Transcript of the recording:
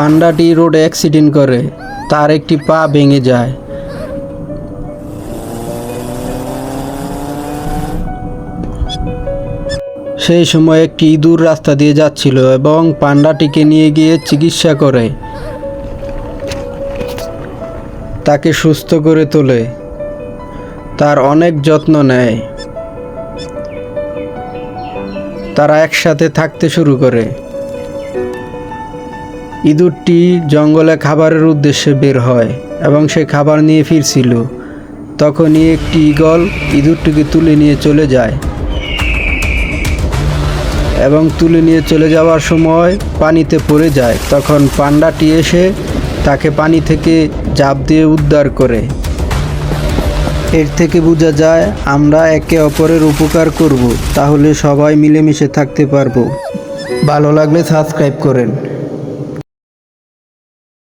পান্ডাটি রোডে অ্যাক্সিডেন্ট করে, তার একটি পা ভেঙে যায়। সেই সময় একটি ইঁদুর রাস্তা দিয়ে যাচ্ছিল এবং পান্ডাটিকে নিয়ে গিয়ে চিকিৎসা করে, তাকে সুস্থ করে তোলে, তার অনেক যত্ন নেয়। তারা একসাথে থাকতে শুরু করে। ইঁদুরটি জঙ্গলে খাবারের উদ্দেশ্যে বের হয় এবং সে খাবার নিয়ে ফিরছিল। তখনই একটি ঈগল ইঁদুরটিকে তুলে নিয়ে চলে যায় এবং তুলে নিয়ে চলে যাওয়ার সময় পানিতে পড়ে যায়। তখন পান্ডাটি এসে তাকে পানি থেকে ঝাঁপ দিয়ে উদ্ধার করে। এর থেকে বোঝা যায় আমরা একে অপরের উপকার করব, তাহলে সবাই মিলেমিশে থাকতে পারবো। ভালো লাগলে সাবস্ক্রাইব করেন।